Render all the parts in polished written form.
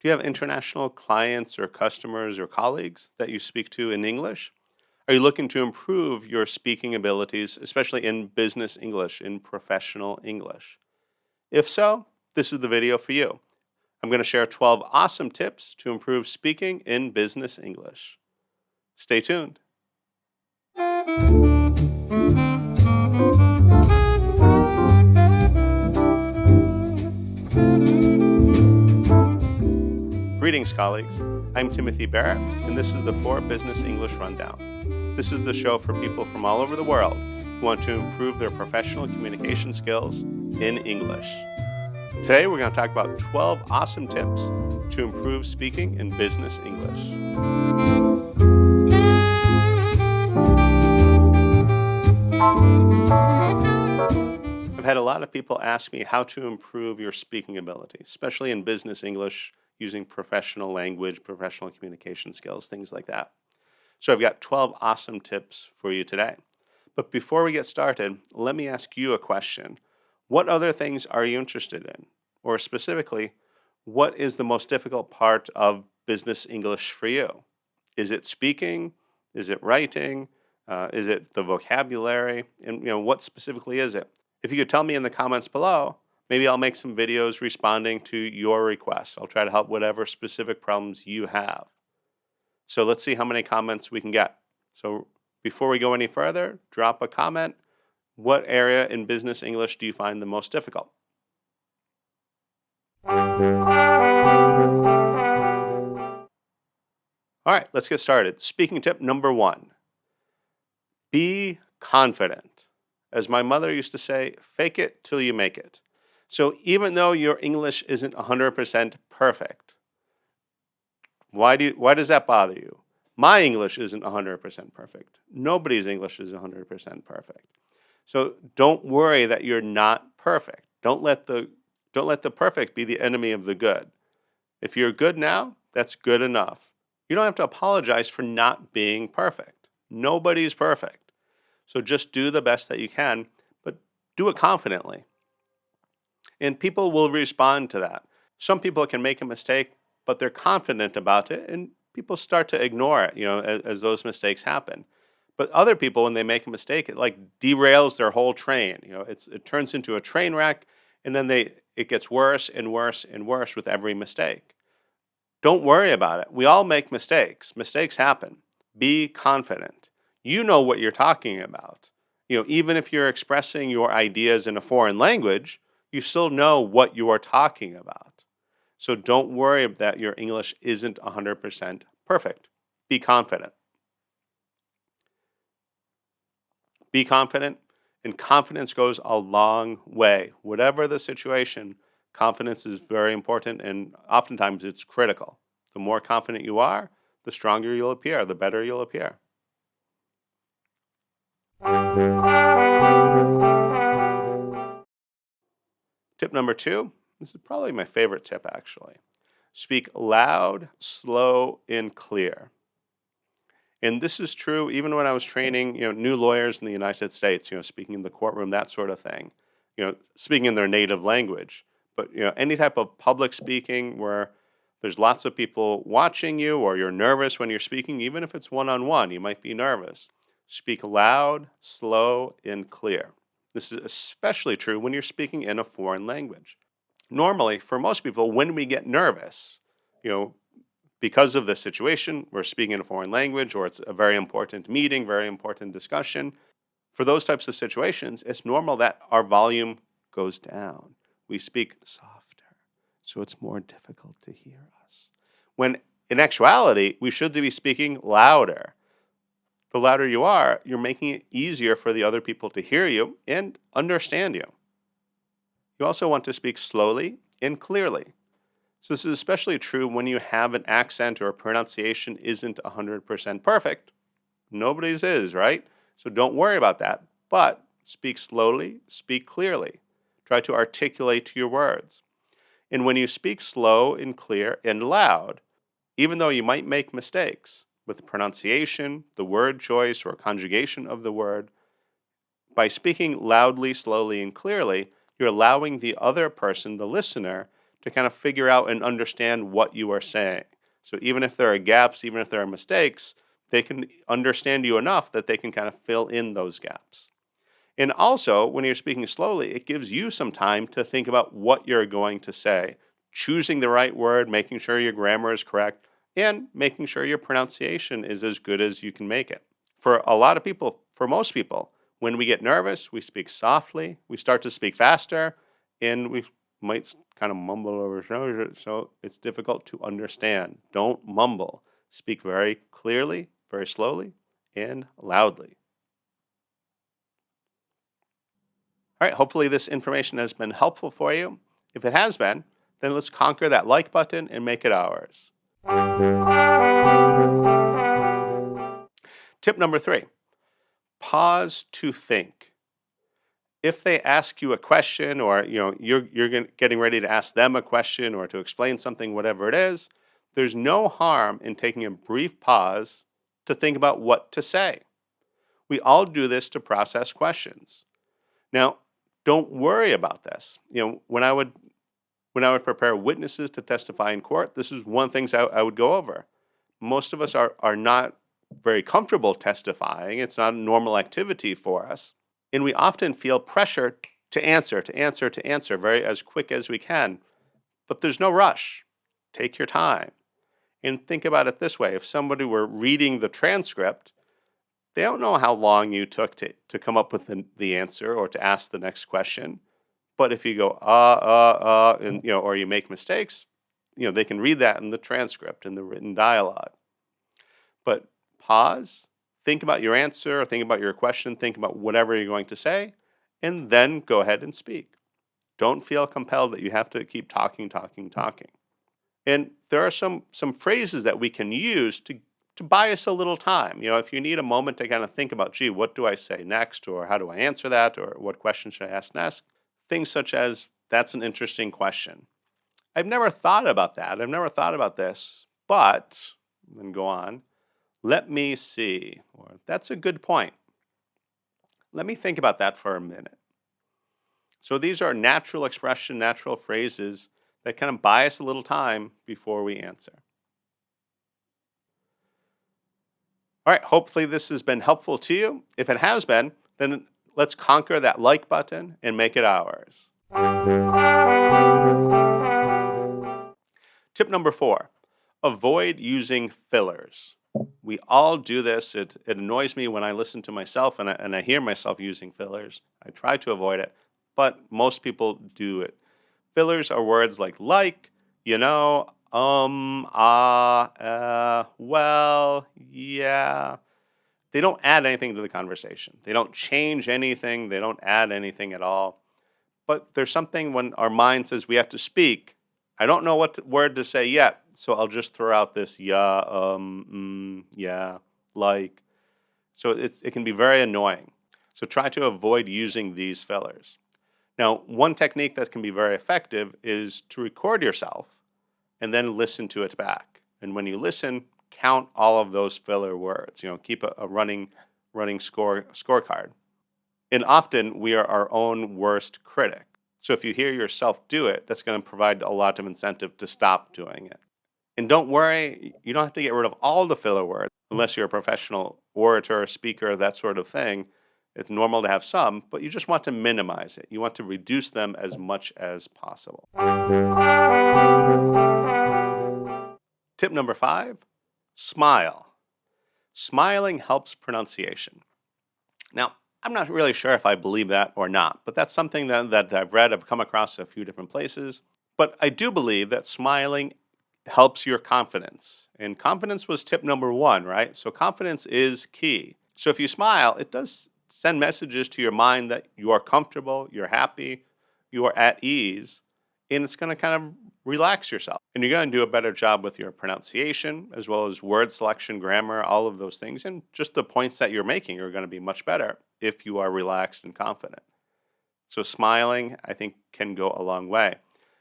Do you have international clients or customers or colleagues that you speak to in English? Are you looking to improve your speaking abilities, especially in business English, in professional English? If so, this is the video for you. I'm going to share 12 awesome tips to improve speaking in business English. Stay tuned. Greetings, colleagues. I'm Timothy Barrett, and this is the 4 Business English Rundown. This is the show for people from all over the world who want to improve their professional communication skills in English. Today, we're going to talk about 12 awesome tips to improve speaking in business English. I've had a lot of people ask me how to improve your speaking ability, especially in business English using professional language, professional communication skills, things like that. So I've got 12 awesome tips for you today. But before we get started, let me ask you a question. What other things are you interested in? Or specifically, what is the most difficult part of business English for you? Is it speaking? Is it writing? Is it the vocabulary? And what specifically is it? If you could tell me in the comments below, maybe I'll make some videos responding to your requests. I'll try to help whatever specific problems you have. So let's see how many comments we can get. So before we go any further, drop a comment. What area in business English do you find the most difficult? All right, let's get started. Speaking tip number 1. Be confident. As my mother used to say, fake it till you make it. So even though your English isn't 100% perfect, why does that bother you? My English isn't 100% perfect. Nobody's English is 100% perfect. So don't worry that you're not perfect. Don't let the perfect be the enemy of the good. If you're good now, that's good enough. You don't have to apologize for not being perfect. Nobody's perfect. So just do the best that you can, but do it confidently. And people will respond to that. Some people can make a mistake, but they're confident about it, and people start to ignore it, as those mistakes happen. But other people, when they make a mistake, it like derails their whole train. It turns into a train wreck, and then it gets worse and worse and worse with every mistake. Don't worry about it. We all make mistakes. Mistakes happen. Be confident. You know what you're talking about. Even if you're expressing your ideas in a foreign language, you still know what you are talking about. So don't worry that your English isn't 100% perfect. Be confident. Be confident, and confidence goes a long way. Whatever the situation, confidence is very important, and oftentimes it's critical. The more confident you are, the stronger you'll appear, the better you'll appear. Tip number 2, this is probably my favorite tip actually. Speak loud, slow, and clear. And this is true even when I was training, new lawyers in the United States, speaking in the courtroom, that sort of thing, speaking in their native language. But, any type of public speaking where there's lots of people watching you or you're nervous when you're speaking, even if it's one-on-one, you might be nervous. Speak loud, slow, and clear. This is especially true when you're speaking in a foreign language. Normally, for most people, when we get nervous, because of the situation, we're speaking in a foreign language or it's a very important meeting, very important discussion. For those types of situations, it's normal that our volume goes down. We speak softer, so it's more difficult to hear us. When in actuality, we should be speaking louder. The louder you are, you're making it easier for the other people to hear you and understand you. You also want to speak slowly and clearly. So this is especially true when you have an accent or a pronunciation isn't 100% perfect. Nobody's is, right? So don't worry about that, but speak slowly, speak clearly. Try to articulate your words. And when you speak slow and clear and loud, even though you might make mistakes with pronunciation, the word choice, or conjugation of the word, by speaking loudly, slowly, and clearly, you're allowing the other person, the listener, to kind of figure out and understand what you are saying. So even if there are gaps, even if there are mistakes, they can understand you enough that they can kind of fill in those gaps. And also, when you're speaking slowly, it gives you some time to think about what you're going to say, choosing the right word, making sure your grammar is correct, and making sure your pronunciation is as good as you can make it. For a lot of people, for most people, when we get nervous, we speak softly, we start to speak faster, and we might kind of mumble over, so it's difficult to understand. Don't mumble. Speak very clearly, very slowly, and loudly. All right, hopefully this information has been helpful for you. If it has been, then let's conquer that like button and make it ours. Tip number 3, pause to think. If they ask you a question, or you're getting ready to ask them a question or to explain something, whatever it is, there's no harm in taking a brief pause to think about what to say. We all do this to process questions. Now, don't worry about this. When I would prepare witnesses to testify in court, this is one of the things I would go over. Most of us are not very comfortable testifying. It's not a normal activity for us. And we often feel pressure to answer very as quick as we can. But there's no rush. Take your time. And think about it this way. If somebody were reading the transcript, they don't know how long you took to come up with the answer or to ask the next question. But if you go, and, or you make mistakes, they can read that in the transcript, in the written dialogue. But pause, think about your answer, think about your question, think about whatever you're going to say, and then go ahead and speak. Don't feel compelled that you have to keep talking. And there are some phrases that we can use to buy us a little time. If you need a moment to kind of think about, gee, what do I say next? Or how do I answer that? Or what question should I ask next? Things such as, that's an interesting question. I've never thought about that. I've never thought about this, but, then go on. Let me see. Or that's a good point. Let me think about that for a minute. So these are natural expression, natural phrases that kind of buy us a little time before we answer. All right, hopefully this has been helpful to you. If it has been, then let's conquer that like button and make it ours. Tip number 4, avoid using fillers. We all do this. It annoys me when I listen to myself and I hear myself using fillers. I try to avoid it, but most people do it. Fillers are words like, well, yeah. They don't add anything to the conversation. They don't change anything. They don't add anything at all. But there's something when our mind says we have to speak. I don't know what word to say yet, so I'll just throw out this yeah, like. So it can be very annoying. So try to avoid using these fillers. Now, one technique that can be very effective is to record yourself and then listen to it back. And when you listen, count all of those filler words. Keep a running scorecard. And often we are our own worst critic. So if you hear yourself do it, that's going to provide a lot of incentive to stop doing it. And don't worry, you don't have to get rid of all the filler words unless you're a professional orator, speaker, that sort of thing. It's normal to have some, but you just want to minimize it. You want to reduce them as much as possible. Tip number 5, smile. Smiling helps pronunciation. Now, I'm not really sure if I believe that or not, but that's something that I've read, I've come across a few different places. But I do believe that smiling helps your confidence. And confidence was tip number 1, right? So confidence is key. So if you smile, it does send messages to your mind that you are comfortable, you're happy, you are at ease, and it's going to kind of relax yourself. And you're going to do a better job with your pronunciation, as well as word selection, grammar, all of those things. And just the points that you're making are going to be much better if you are relaxed and confident. So smiling, I think, can go a long way.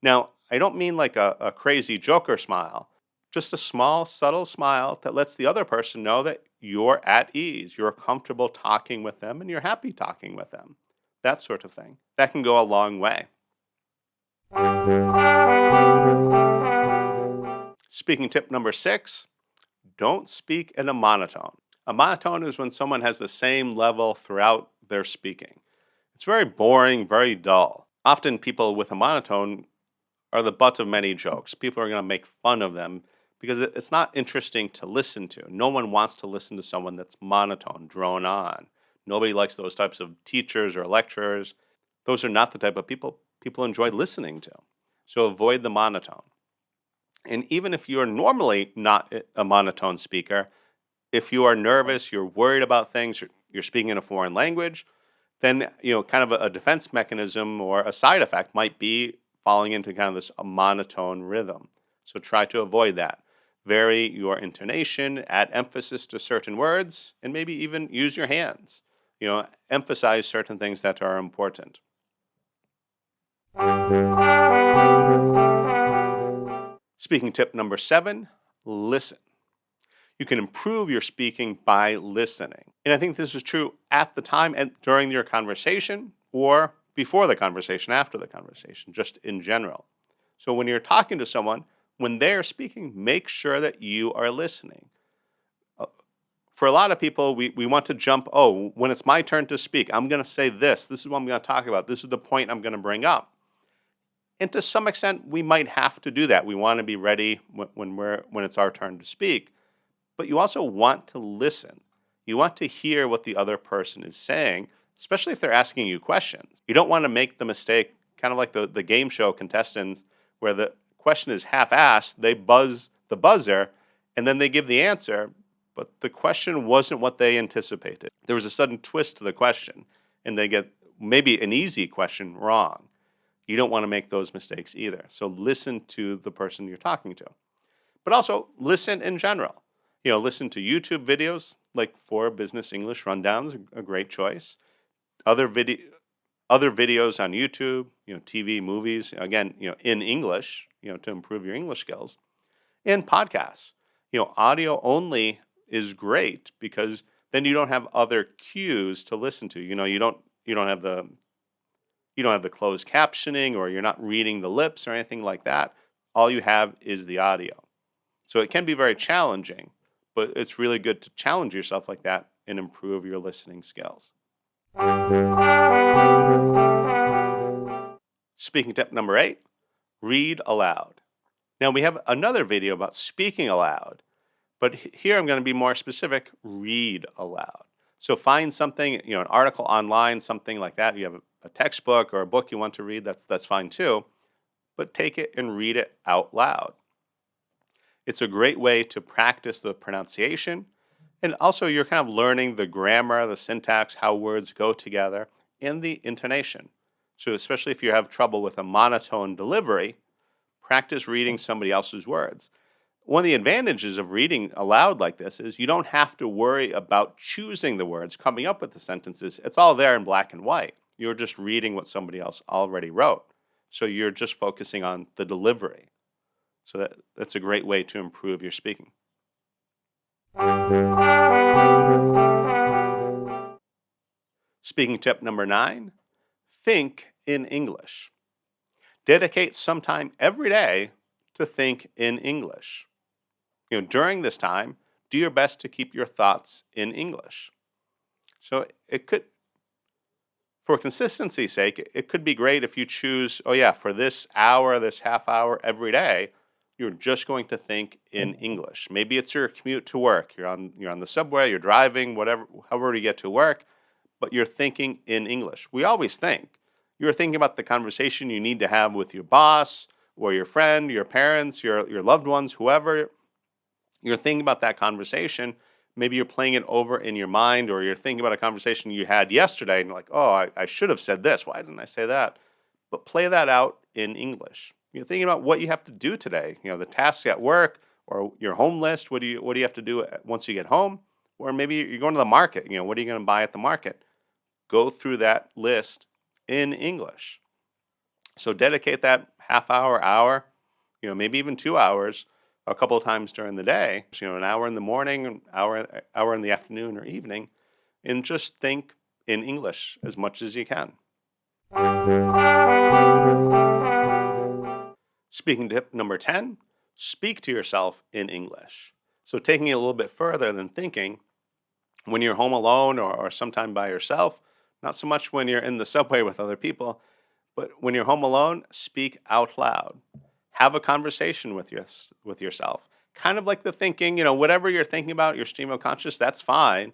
Now, I don't mean like a crazy Joker smile, just a small, subtle smile that lets the other person know that you're at ease, you're comfortable talking with them, and you're happy talking with them. That sort of thing. That can go a long way. Speaking tip number 6, don't speak in a monotone. A monotone is when someone has the same level throughout their speaking. It's very boring, very dull. Often people with a monotone are the butt of many jokes. People are going to make fun of them because it's not interesting to listen to. No one wants to listen to someone that's monotone, drone on. Nobody likes those types of teachers or lecturers. Those are not the type of people enjoy listening to. So avoid the monotone. And even if you're normally not a monotone speaker, if you are nervous, you're worried about things, you're speaking in a foreign language, then kind of a defense mechanism or a side effect might be falling into kind of this a monotone rhythm. So try to avoid that. Vary your intonation, add emphasis to certain words, and maybe even use your hands. Emphasize certain things that are important. Speaking tip number 7, listen. You can improve your speaking by listening. And I think this is true at the time and during your conversation or before the conversation, after the conversation, just in general. So when you're talking to someone, when they're speaking, make sure that you are listening. For a lot of people, we want to jump, when it's my turn to speak, I'm going to say this. This is what I'm going to talk about. This is the point I'm going to bring up. And to some extent, we might have to do that. We want to be ready when it's our turn to speak. But you also want to listen. You want to hear what the other person is saying, especially if they're asking you questions. You don't want to make the mistake, kind of like the game show contestants, where the question is half-asked, they buzz the buzzer, and then they give the answer, but the question wasn't what they anticipated. There was a sudden twist to the question, and they get maybe an easy question wrong. You don't want to make those mistakes either. So listen to the person you're talking to. But also listen in general. Listen to YouTube videos like 4 Business English Rundowns, a great choice. Other videos on YouTube, TV, movies, again, in English, to improve your English skills. And podcasts. Audio only is great because then you don't have other cues to listen to. You don't have the closed captioning, or you're not reading the lips or anything like that. All you have is the audio. So it can be very challenging, but it's really good to challenge yourself like that and improve your listening skills. Speaking tip number 8, read aloud. Now we have another video about speaking aloud, but here I'm going to be more specific, read aloud. So find something, an article online, something like that. You have a textbook or a book you want to read, that's fine too, but take it and read it out loud. It's a great way to practice the pronunciation, and also you're kind of learning the grammar, the syntax, how words go together, and the intonation. So especially if you have trouble with a monotone delivery, practice reading somebody else's words. One of the advantages of reading aloud like this is you don't have to worry about choosing the words, coming up with the sentences. It's all there in black and white. You're just reading what somebody else already wrote. So you're just focusing on the delivery. So that's a great way to improve your speaking. Speaking tip number 9, think in English. Dedicate some time every day to think in English. During this time, do your best to keep your thoughts in English. So it could, for consistency's sake, it could be great if you choose, for this hour, this half hour every day, you're just going to think in English. Maybe it's your commute to work. You're on the subway, you're driving, however you get to work, but you're thinking in English. We always think. You're thinking about the conversation you need to have with your boss or your friend, your parents, your loved ones, whoever. You're thinking about that conversation. Maybe you're playing it over in your mind, or you're thinking about a conversation you had yesterday and you're like, I should have said this. Why didn't I say that? But play that out in English. You're thinking about what you have to do today, the tasks at work or your home list. What do you have to do once you get home? Or maybe you're going to the market. What are you going to buy at the market? Go through that list in English. So dedicate that half hour, maybe even 2 hours a couple of times during the day, an hour in the morning, an hour in the afternoon or evening, and just think in English as much as you can. Speaking tip number 10, speak to yourself in English. So, taking it a little bit further than thinking, when you're home alone or sometime by yourself, not so much when you're in the subway with other people, but when you're home alone, speak out loud. Have a conversation with yourself. Kind of like the thinking, whatever you're thinking about, your stream of conscious, that's fine.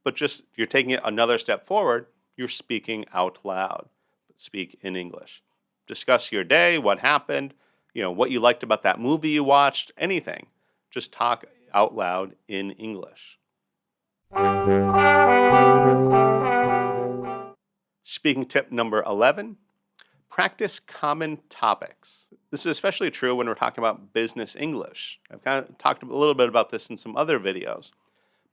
But just you're taking it another step forward, you're speaking out loud. But speak in English. Discuss your day, what happened, what you liked about that movie you watched, anything. Just talk out loud in English. Speaking tip number 11, practice common topics. This is especially true when we're talking about business English. I've kind of talked a little bit about this in some other videos.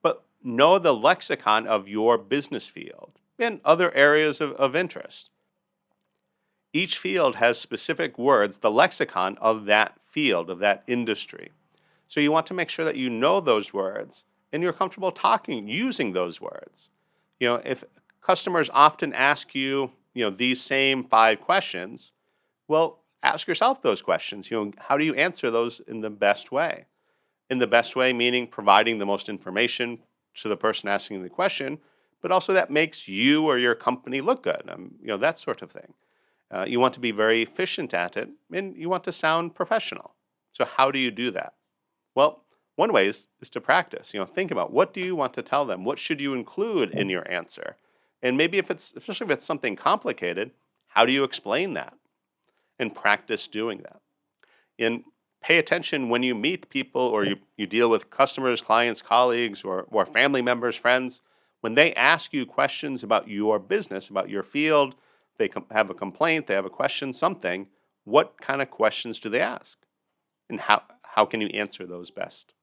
But know the lexicon of your business field and other areas of interest. Each field has specific words, the lexicon of that field, of that industry. So you want to make sure that you know those words and you're comfortable using those words. If customers often ask you, these same 5 questions, well, ask yourself those questions. How do you answer those in the best way? In the best way, meaning providing the most information to the person asking the question, but also that makes you or your company look good, that sort of thing. You want to be very efficient at it, and you want to sound professional. So how do you do that? Well, one way is to practice. Think about, what do you want to tell them? What should you include in your answer? And maybe especially if it's something complicated, how do you explain that? And practice doing that. And pay attention when you meet people or you deal with customers, clients, colleagues, or family members, friends. When they ask you questions about your business, about your field, they have a complaint, they have a question, something, what kind of questions do they ask? And how can you answer those best?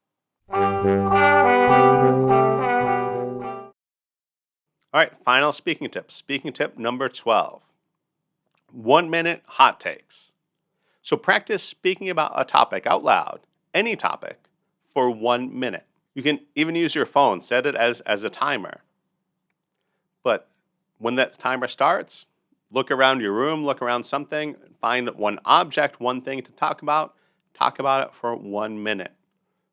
All right, final speaking tip. Speaking tip number 12. 1-minute hot takes. So practice speaking about a topic out loud, any topic, for 1 minute. You can even use your phone, set it as a timer. But when that timer starts, look around your room, look around something, find one object, one thing to talk about it for 1 minute.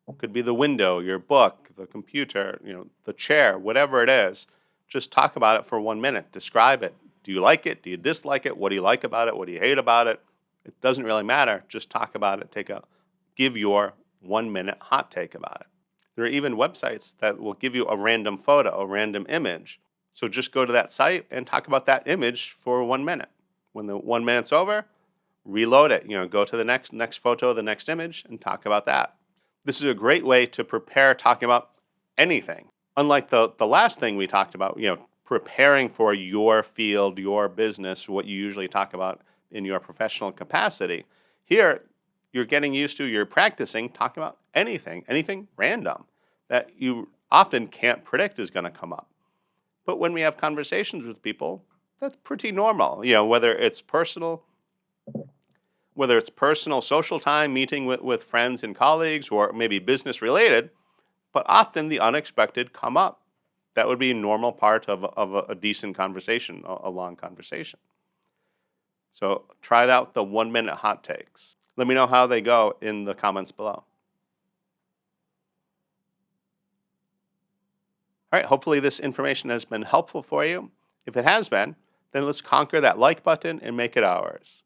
It could be the window, your book, the computer, the chair, whatever it is. Just talk about it for 1 minute. Describe it. Do you like it? Do you dislike it? What do you like about it? What do you hate about it? It doesn't really matter. Just talk about it. Give your 1-minute hot take about it. There are even websites that will give you a random photo, a random image. So just go to that site and talk about that image for 1 minute. When the 1 minute's over, reload it. Go to the next photo, the next image, and talk about that. This is a great way to prepare talking about anything. Unlike the last thing we talked about, preparing for your field, your business, what you usually talk about in your professional capacity. Here, you're practicing talking about anything random that you often can't predict is going to come up. But when we have conversations with people, that's pretty normal. Whether it's personal, social time, meeting with friends and colleagues, or maybe business related, but often the unexpected come up. That would be a normal part of a decent conversation, a long conversation. So try out the 1-minute hot takes. Let me know how they go in the comments below. All right, hopefully this information has been helpful for you. If it has been, then let's conquer that like button and make it ours.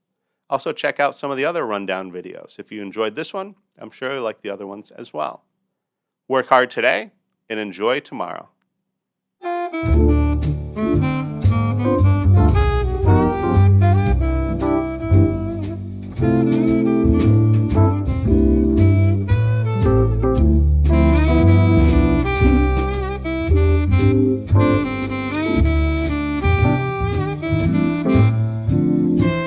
Also check out some of the other rundown videos. If you enjoyed this one, I'm sure you'll like the other ones as well. Work hard today and enjoy tomorrow.